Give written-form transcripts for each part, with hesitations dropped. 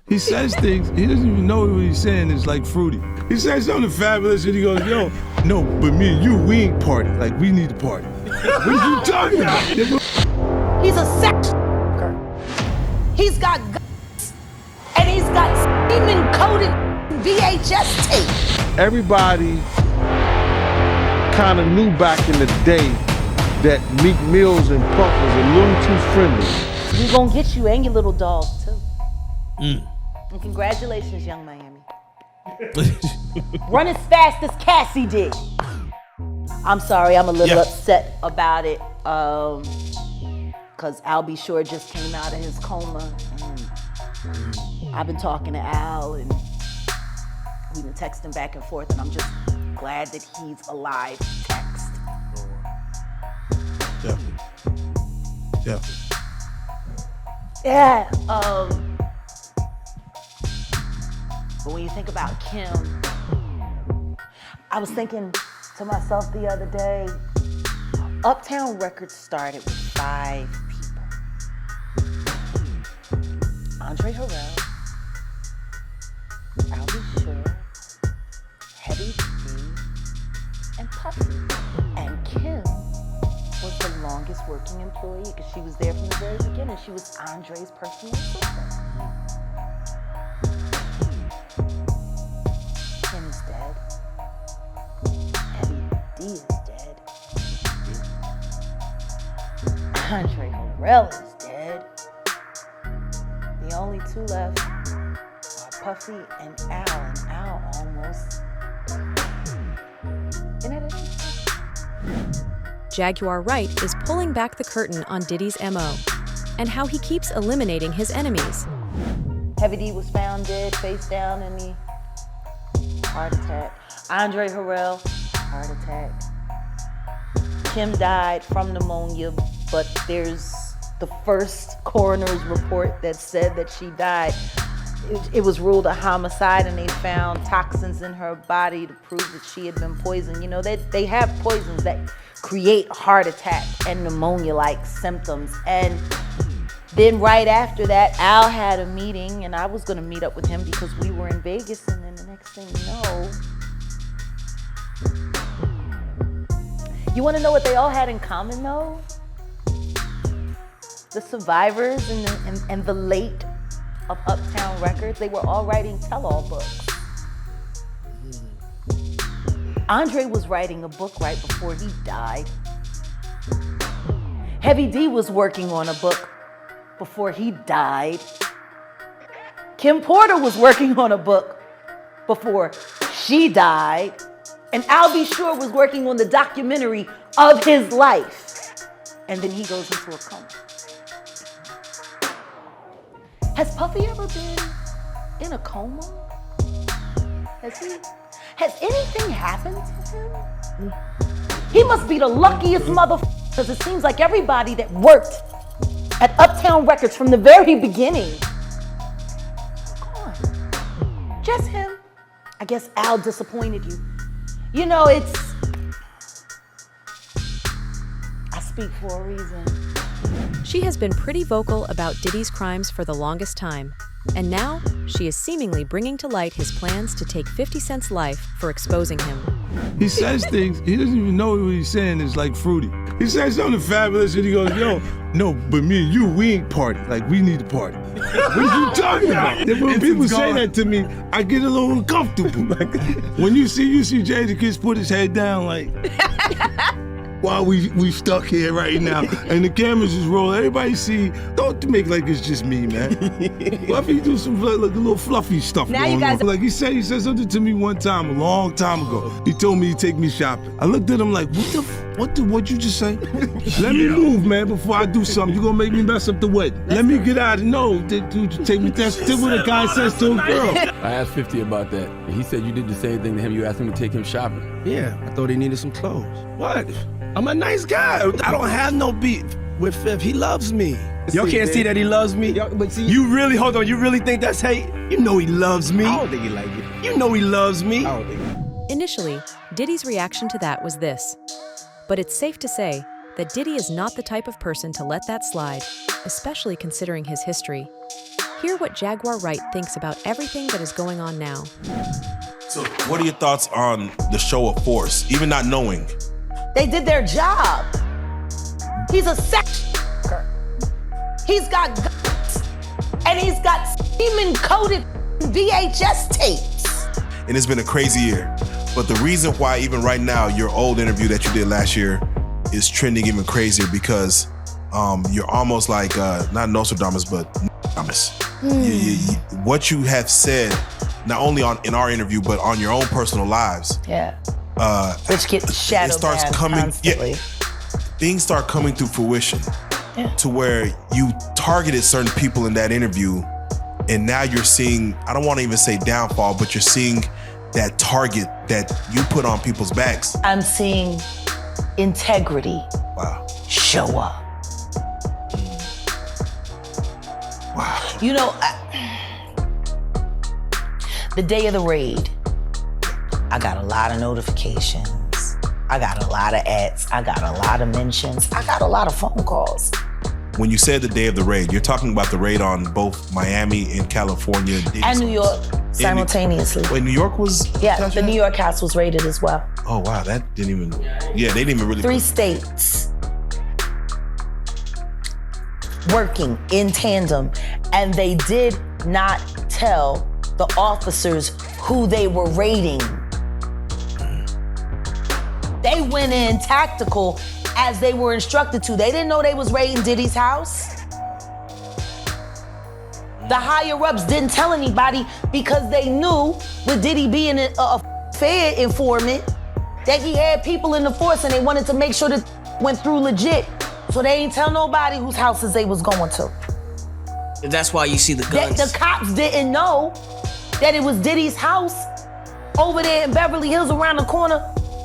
He says things, he doesn't even know what he's saying is like fruity. He says something fabulous and he goes, yo, no, but me and you, we ain't party. Like, we need to party. What are you talking about? He's a sex worker. He's got guts, and he's got semen-coated VHS tape. Everybody kind of knew back in the day that Meek Mills and Puff was a little too friendly. We gonna get you and your little dog, too. And congratulations, Young Miami. Run as fast as Cassie did. I'm sorry, I'm a little upset about it. Cause Al B. Sure just came out of his coma. And I've been talking to Al and we've been texting back and forth, and I'm just glad that he's alive to text. Definitely. Yeah. But when you think about Kim, I was thinking to myself the other day, Uptown Records started with 5 people. Andre Harrell, Al B. Sure, Heavy D, and Puffy. And Kim was the longest working employee because she was there from the very beginning. She was Andre's personal assistant. Kim's dead. Heavy D is dead. Andre Harrell is dead. The only 2 left are Puffy and Al almost. Isn't that interesting? Jaguar Wright is pulling back the curtain on Diddy's MO and how he keeps eliminating his enemies. Heavy D was found dead, face down in the heart attack. Andre Harrell, heart attack. Kim died from pneumonia, but there's the first coroner's report that said that she died. It was ruled a homicide, and they found toxins in her body to prove that she had been poisoned. You know, they have poisons that create heart attack and pneumonia-like symptoms. And then right after that, Al had a meeting, and I was gonna meet up with him because we were in Vegas, and then the next thing you know, you wanna know what they all had in common though? The survivors and the late of Uptown Records, they were all writing tell-all books. Andre was writing a book right before he died. Heavy D was working on a book before he died. Kim Porter was working on a book before she died. And Al B. Sure was working on the documentary of his life. And then he goes into a coma. Has Puffy ever been in a coma? Has anything happened to him? He must be the luckiest motherfucker, because it seems like everybody that worked at Uptown Records from the very beginning. Gone. Just him. I guess Al disappointed you. You know, I speak for a reason. She has been pretty vocal about Diddy's crimes for the longest time, and now she is seemingly bringing to light his plans to take 50 Cent's life for exposing him. He says things, he doesn't even know what he's saying is like fruity. He says something fabulous and he goes, yo, no, but me and you, we ain't party. Like, we need to party. What are you talking about? And when people say that to me, I get a little uncomfortable. Like, when you see Jadakiss put his head down, like, while we stuck here right now, and the cameras is rolling, everybody see, don't make like it's just me, man. What if he do some like a little fluffy stuff now going you guys on? Like he said something to me one time, a long time ago. He told me he'd take me shopping. I looked at him like, what'd you just say? Let me move, man, before I do something. You gonna make me mess up the wedding. Let me get out of no, dude, take me, that's what a guy says to a girl. I asked 50 about that, and he said you did the same thing to him. You asked him to take him shopping. Yeah, I thought he needed some clothes. What? I'm a nice guy. I don't have no beef with Fifth. He loves me. Y'all can't see that he loves me? But see, You really think that's hate? You know he loves me. I don't think he like it. You know he loves me. I don't think Initially, Diddy's reaction to that was this. But it's safe to say that Diddy is not the type of person to let that slide, especially considering his history. Hear what Jaguar Wright thinks about everything that is going on now. So what are your thoughts on the show of force, even not knowing? They did their job. He's a sex worker. He's got guts, and he's got semen-coated VHS tapes. And it's been a crazy year. But the reason why even right now, your old interview that you did last year is trending even crazier because you're almost like, not Nostradamus, but Nostradamus. What you have said, not only in our interview, but on your own personal lives. Yeah. Which gets shadowed it starts coming, constantly. Things start coming to fruition to where you targeted certain people in that interview, and now you're seeing, I don't want to even say downfall, but you're seeing that target that you put on people's backs. I'm seeing integrity show up. Wow. You know, the day of the raid, I got a lot of notifications. I got a lot of ads. I got a lot of mentions. I got a lot of phone calls. When you said the day of the raid, you're talking about the raid on both Miami and California. And New York, simultaneously. Wait, New York was? Yeah, the New York house was raided as well. Oh, wow, that didn't even, they didn't even really. 3 states working in tandem, and they did not tell the officers who they were raiding. They went in tactical as they were instructed to. They didn't know they was raiding Diddy's house. The higher-ups didn't tell anybody because they knew, with Diddy being a Fed informant, that he had people in the force and they wanted to make sure that went through legit. So they ain't tell nobody whose houses they was going to. That's why you see the guns. The cops didn't know that it was Diddy's house over there in Beverly Hills around the corner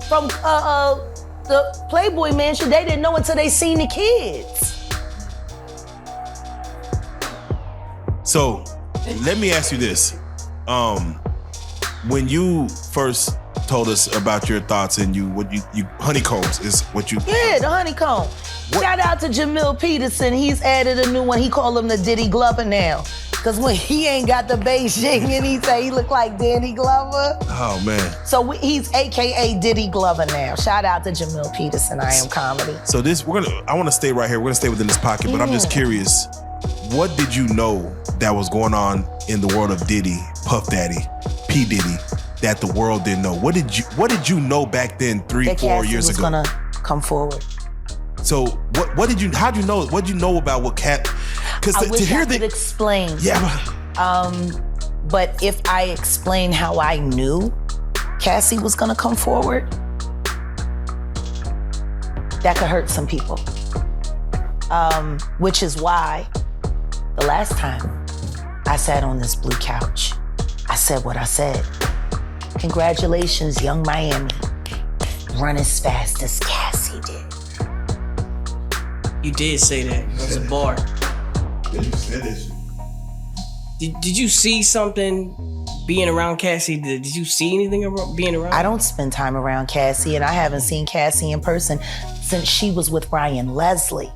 from the Playboy Mansion. They didn't know until they seen the kids. So, let me ask you this. When you first told us about your thoughts and you honeycombs is what you... Yeah, the honeycomb. Shout out to Jamil Peterson. He's added a new one. He call him the Diddy Glover now. Cause when he ain't got the Beijing and he say he look like Danny Glover. Oh man. So he's AKA Diddy Glover now. Shout out to Jamil Peterson, I Am Comedy. So I wanna stay right here. We're gonna stay within this pocket, but I'm just curious, what did you know that was going on in the world of Diddy, Puff Daddy, P. Diddy, that the world didn't know? What did you know back then, 3-4 years ago? That Cassie was gonna come forward. So how'd you know? What'd you know about what Cat? Because to hear could explain. Yeah. But if I explain how I knew Cassie was gonna come forward, that could hurt some people. Which is why the last time I sat on this blue couch, I said what I said. Congratulations, young Miami. Run as fast as Cassie did. You did say that. It was a bar. Yeah, you said it. Did you see something being around Cassie? Did you see anything being around? I don't spend time around Cassie, and I haven't seen Cassie in person since she was with Ryan Leslie.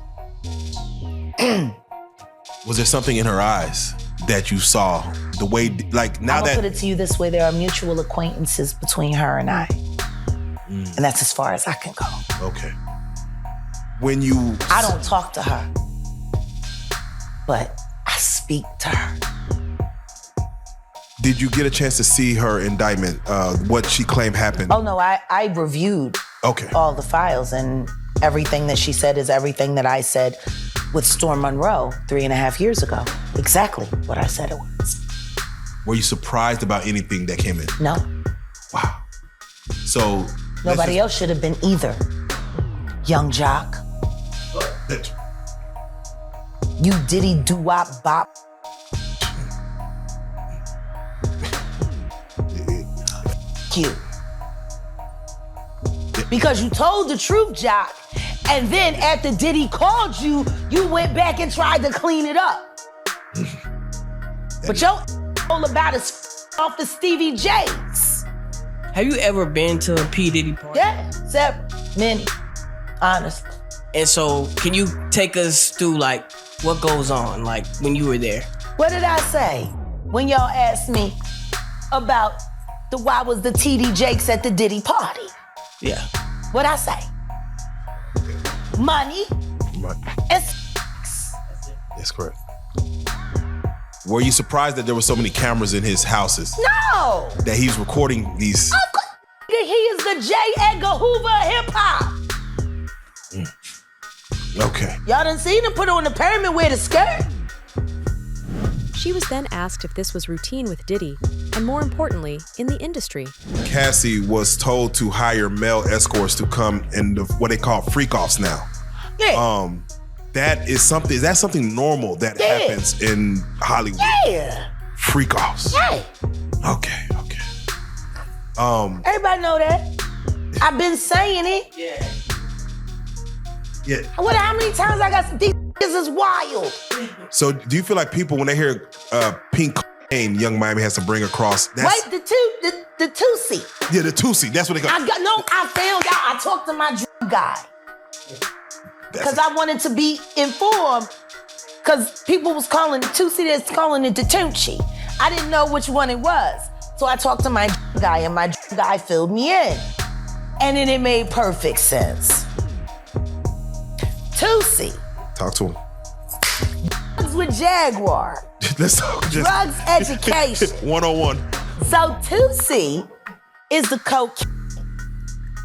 Was there something in her eyes that you saw? The way, like now I'll put it to you this way: there are mutual acquaintances between her and I, and that's as far as I can go. Okay. I don't talk to her, but I speak to her. Did you get a chance to see her indictment, what she claimed happened? Oh no, I reviewed all the files, and everything that she said is everything that I said with Storm Monroe 3.5 years ago. Exactly what I said it was. Were you surprised about anything that came in? No. Wow. So nobody else should have been either. Young Jock. You Diddy doo-wop bop. Cute. Because you told the truth, Jock, and then after Diddy called you, you went back and tried to clean it up. But your all about is off the Stevie J's. Have you ever been to a P. Diddy party? Yeah, many, honestly. And so, can you take us through like what goes on, like when you were there? What did I say when y'all asked me about why was the TD Jakes at the Diddy party? Yeah. What'd I say? Money and sex. That's correct. Were you surprised that there were so many cameras in his houses? No! That he's recording these? Of course, he is the J. Edgar Hoover of hip-hop. Okay. Y'all done seen him put on the pyramid with a skirt? She was then asked if this was routine with Diddy, and more importantly, in the industry. Cassie was told to hire male escorts to come in what they call freak-offs now. Yeah. Is that something normal that happens in Hollywood? Yeah. Freak-offs. Yeah. Okay. Everybody know that. I've been saying it. Yeah. How many times I got these is wild. So do you feel like people, when they hear Pink name, Young Miami has to bring across? Wait, the Tusi. Yeah, the Tusi. That's what they call. I found out. I talked to my guy because I wanted to be informed. Because people was calling it Tusi, that's calling it the Tunchi. I didn't know which one it was, so I talked to my guy, and my guy filled me in, and then it made perfect sense. Tusi. Talk to him. Drugs with Jaguar. Let's talk. Drugs education. 101. So Tusi is the coke,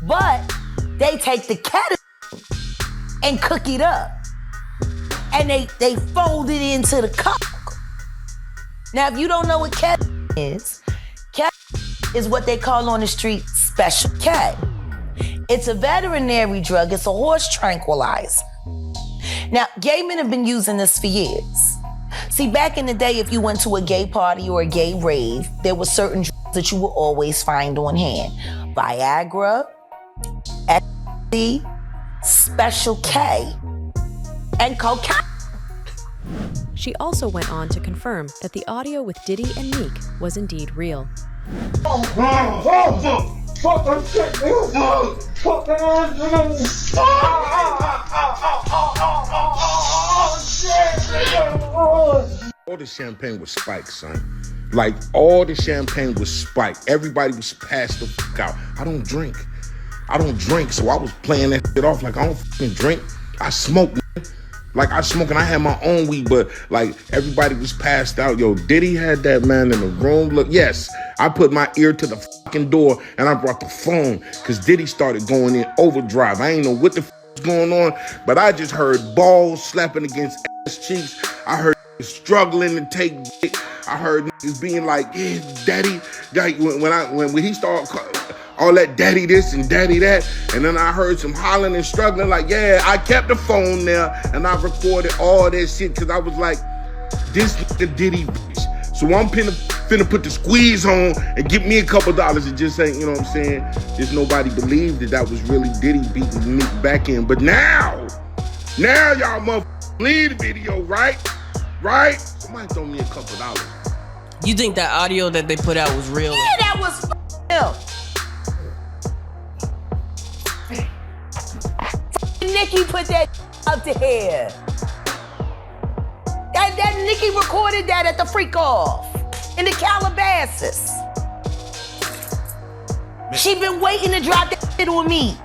but they take the ketamine and cook it up. And they fold it into the coke. Now, if you don't know what ketamine is what they call on the street Special K. It's a veterinary drug. It's a horse tranquilizer. Now, gay men have been using this for years. See, back in the day, if you went to a gay party or a gay rave, there were certain drugs that you would always find on hand. Viagra, ecstasy, Special K, and cocaine. She also went on to confirm that the audio with Diddy and Meek was indeed real. All the champagne was spiked, son. Like, all the champagne was spiked. Everybody was passed the fuck out. I don't drink, so I was playing that shit off like I don't fucking drink. I smoke, man. Like, I smoke and I had my own weed, but like, everybody was passed out. Yo, Diddy had that man in the room. Look, yes, I put my ear to the fucking door and I brought the phone because Diddy started going in overdrive. I ain't know what the was going on, but I just heard balls slapping against ass cheeks. I heard struggling to take dick. I heard niggas being like, yeah, daddy. Like, when he started all that daddy this and daddy that, and then I heard some hollering and struggling like, yeah, I kept the phone there and I recorded all that shit because I was like, this nigga Diddy bitch. So I'm finna put the squeeze on and give me a couple dollars and just say, you know what I'm saying? Just nobody believed that was really Diddy beating Meek back in. But now y'all motherfuckers believe the video, right? Right? Somebody throw me a couple dollars. You think that audio that they put out was real? Yeah, that was real. Nicki put that out there. That Nicki recorded that at the freak off in the Calabasas. She been waiting to drop that shit on Meek.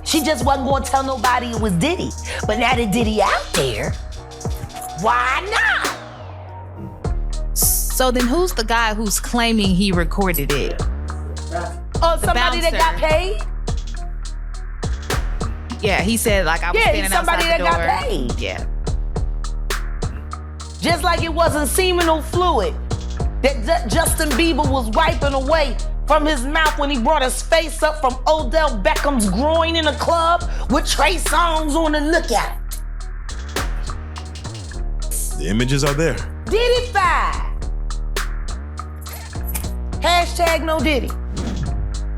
She just wasn't gonna tell nobody it was Diddy. But now that Diddy out there, why not? So then who's the guy who's claiming he recorded it? Oh, somebody that got paid? Yeah, he said like I was standing outside the door. Somebody that got paid. Yeah. Just like it wasn't seminal fluid that Justin Bieber was wiping away from his mouth when he brought his face up from Odell Beckham's groin in a club with Trey Songz on the lookout. The images are there. Diddy-fied. Hashtag no Diddy.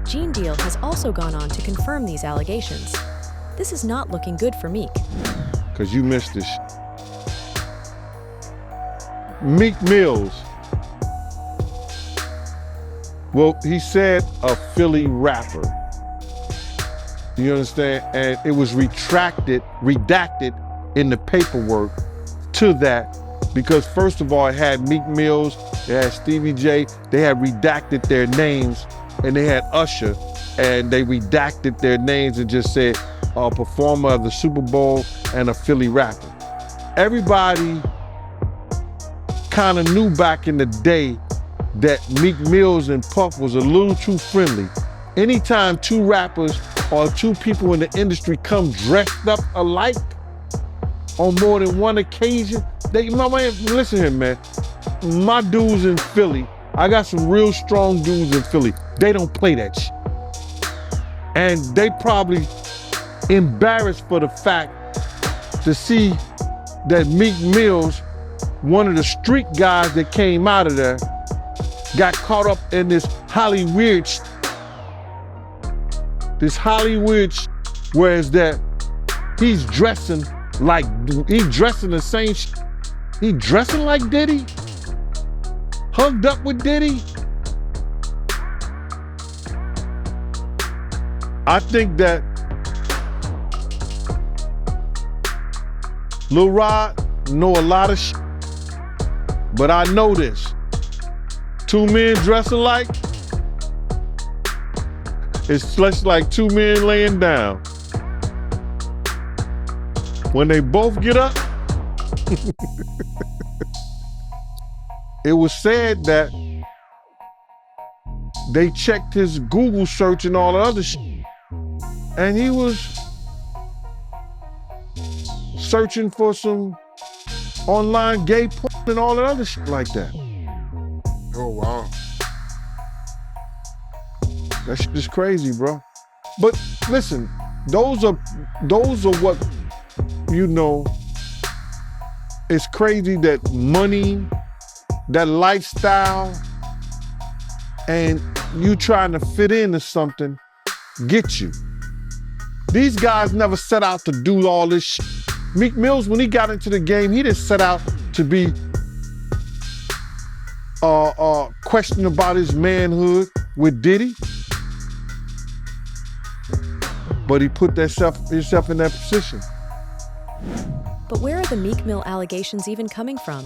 Gene Deal has also gone on to confirm these allegations. This is not looking good for Meek. Cause you missed this shit. Meek Mills. Well, he said a Philly rapper. You understand? And it was redacted in the paperwork to that because first of all, it had Meek Mills, it had Stevie J, they had redacted their names, and they had Usher, and they redacted their names and just said a performer of the Super Bowl and a Philly rapper. Everybody kind of knew back in the day that Meek Mills and Puff was a little too friendly. Anytime two rappers or two people in the industry come dressed up alike on more than one occasion, listen here, man. My dudes in Philly, I got some real strong dudes in Philly. They don't play that shit. And they probably embarrassed for the fact to see that Meek Mills, one of the street guys that came out of there, got caught up in this Hollywood whereas that he's dressing the same shit. He dressing like Diddy? Hugged up with Diddy? I think that Lil Rod know a lot of shit, but I know this. Two men dressed alike, it's just like two men laying down. When they both get up, it was said that they checked his Google search and all the other shit, and he was searching for some online gay porn and all that other shit like that. Oh, wow. That shit is crazy, bro. But listen, those are what, you know, it's crazy that money, that lifestyle, and you trying to fit into something get you. These guys never set out to do all this shit. Meek Mills, when he got into the game, he didn't set out to be questioning about his manhood with Diddy. But he put himself in that position. But where are the Meek Mill allegations even coming from?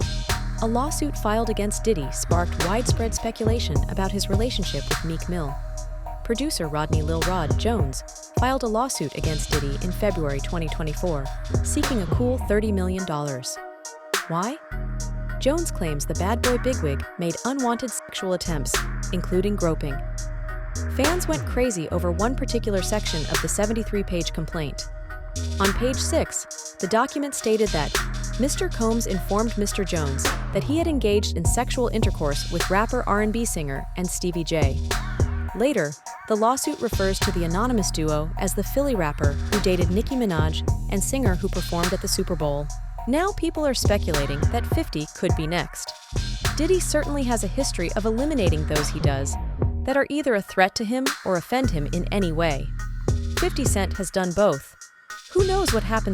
A lawsuit filed against Diddy sparked widespread speculation about his relationship with Meek Mill. Producer Rodney Lil Rod Jones filed a lawsuit against Diddy in February 2024, seeking a cool $30 million. Why? Jones claims the bad boy bigwig made unwanted sexual attempts, including groping. Fans went crazy over one particular section of the 73-page complaint. On page 6, the document stated that Mr. Combs informed Mr. Jones that he had engaged in sexual intercourse with rapper R&B singer and Stevie J. Later, the lawsuit refers to the anonymous duo as the Philly rapper who dated Nicki Minaj and singer who performed at the Super Bowl. Now people are speculating that 50 could be next. Diddy certainly has a history of eliminating those he does that are either a threat to him or offend him in any way. 50 Cent has done both. Who knows what happens